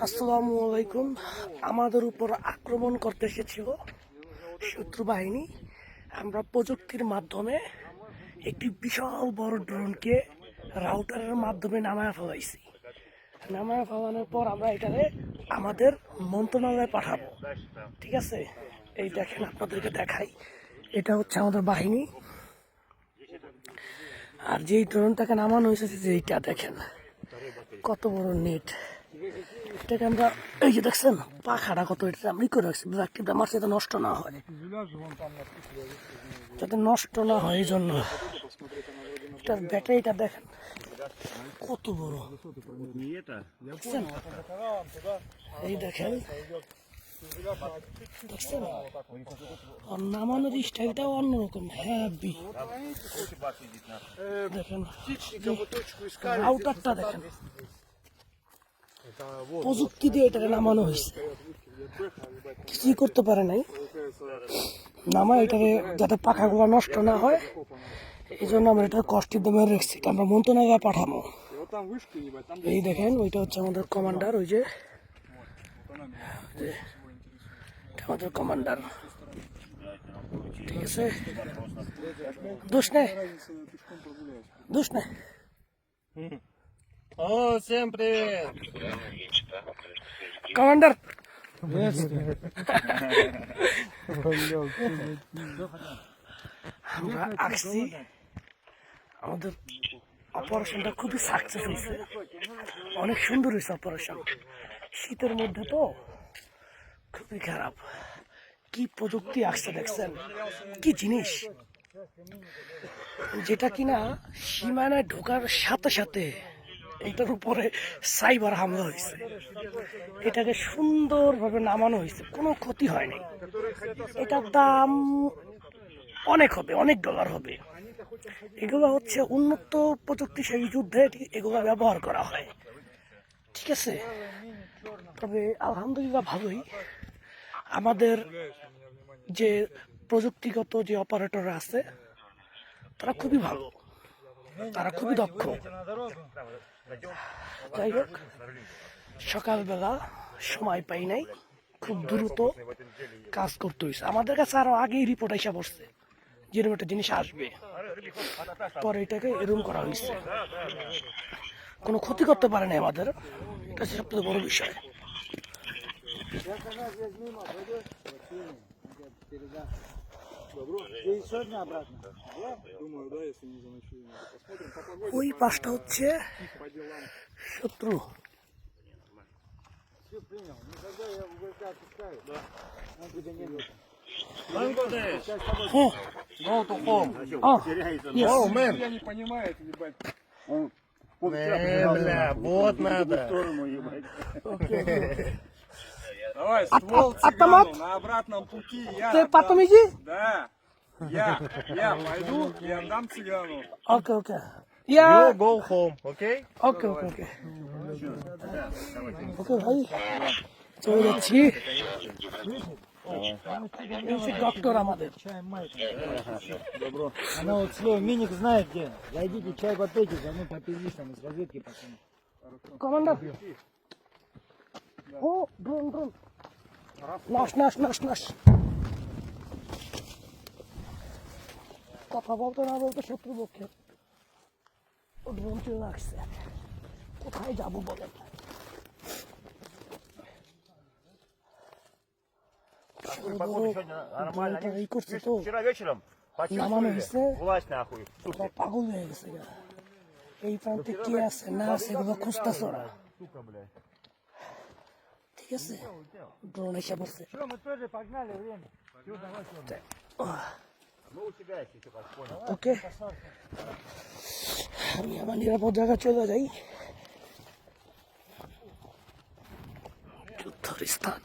আসসালামু আলাইকুম। আমাদের উপর আক্রমণ করতে এসেছিল শত্রু বাহিনী। আমরা প্রযুক্তির মাধ্যমে একটি বিশাল বড় ড্রোনকে রাউটারের মাধ্যমে নামায় ফেলাইছি। নামায় ফেলানোর পর আমরা এটাকে আমাদের মন্ত্রণালয়ে পাঠাবো। ঠিক আছে, এই দেখেন, আপনাদেরকে দেখাই। এটা হচ্ছে আমাদের বাহিনী। আর যেই ড্রোনটাকে নামানো হয়েছে, যেইটা দেখেন কত বড় নেট। এটাকে আমরা, এই যে দেখছেন পাখাটা কত, এটা আমি করে রাখছি ব্যাকটিভটা মারছে যাতে নষ্ট না হয়, যাতে নষ্ট না হয়। এই জন্য এটার ব্যাটারিটা দেখেন কত বড়, দেখছেন? এই দেখেন, দেখছেন? আর নামানোর স্টাইলটাও অন্যরকম, হ্যাভি। দেখেন রাউটারটা দেখেন, প্রযুক্তি দিয়ে এটাকে নামানো হয়েছে। কিছুই করতে পারে নাই, নামা এটাকে যাতে পাখাগুলো নষ্ট না হয়, এই জন্য আমরা এটা কষ্টের দামে রেখেছি। আমরা মন্ত্রণালয়ে পাঠাবো। এই দেখেন, ওইটা হচ্ছে আমাদের কমান্ডার, ওই যে আমাদের কমান্ডার। ঠিক আছে, দোষ নেই, দোষ নেই। О, всем привет! কমান্ডার, আমরা আসছি। আমাদের অপারেশনটা খুবই সাকসেস হয়েছে, অনেক সুন্দর হয়েছে অপারেশন। শীতের মধ্যে তো খুবই খারাপ। কি প্রযুক্তি আসছে দেখছেন, কি জিনিস, যেটা কিনা সীমানায় ঢোকার সাথে সাথে এটার উপরে সাইবার হামলা হয়েছে। এটাকে সুন্দরভাবে নামানো হয়েছে, কোনো ক্ষতি হয়নি। এটার দাম অনেক হবে, অনেক ডলার হবে। এগুলো হচ্ছে উন্নত প্রযুক্তিশালী যুদ্ধে এগুলো ব্যবহার করা হয়। ঠিক আছে, তবে আলহামদুলিল্লাহ ভালোই। আমাদের যে প্রযুক্তিগত যে অপারেটররা আছে তারা খুবই ভালো, তারা খুবই দক্ষ। যাই হোক, সকালবেলা সময় পাই নাই, খুব দ্রুত কাজ করতে হয়েছে। আমাদের কাছে আরো আগেই রিপোর্ট এসে পড়ছে যেরকম একটা জিনিস আসবে, পরে এটাকে এরকম করা হয়েছে। কোনো ক্ষতি করতে পারে না আমাদের, এটা হচ্ছে সবথেকে বড় বিষয়। ওই পাশটা হচ্ছে শত্রু। Bangladesh! হ্যাঁ, Go to home! yes. Oh, man! Я не понимаю, ебать. Бля, вот надо! Давай, ствол автомат? цыгану на обратном пути. Я Ты отдам. потом иди. Да. Я пойду и отдам цыгану. Okay, okay. You Yeah. go home, okay? Okay, okay, okay. Okay, ভাই, চলে যাচ্ছি। ডক্টর আমাদের Добро. Она вот слово Миник знает где. Зайдите, чай попейте, за мной попились там из разведки пацаны. কমান্ডার। ও ড্রোন, ড্রোন, নাশ নাশ নাশ নাশ। কথা বলতে না বলতে শত্রুপক্ষে ড্রোন চলে আসছে। কোথায় যাবো বলেন? এই করছে তো, Вчера вечером নামানো হয়েছে, власть нахуй. ওরা পাগল হয়ে গেছে। এই প্রান্তে কে আছে না আছে এগুলো খুঁজতেছে ওরা। ঠিক আছে, ড্রোন এসে পড়ছে। Что, мы тоже погнали, время. Все, давай, Мы у тебя еще как понял. ওকে, আমি আমার নিরাপদ জায়গায় চলে যাই। যুদ্ধের স্থান।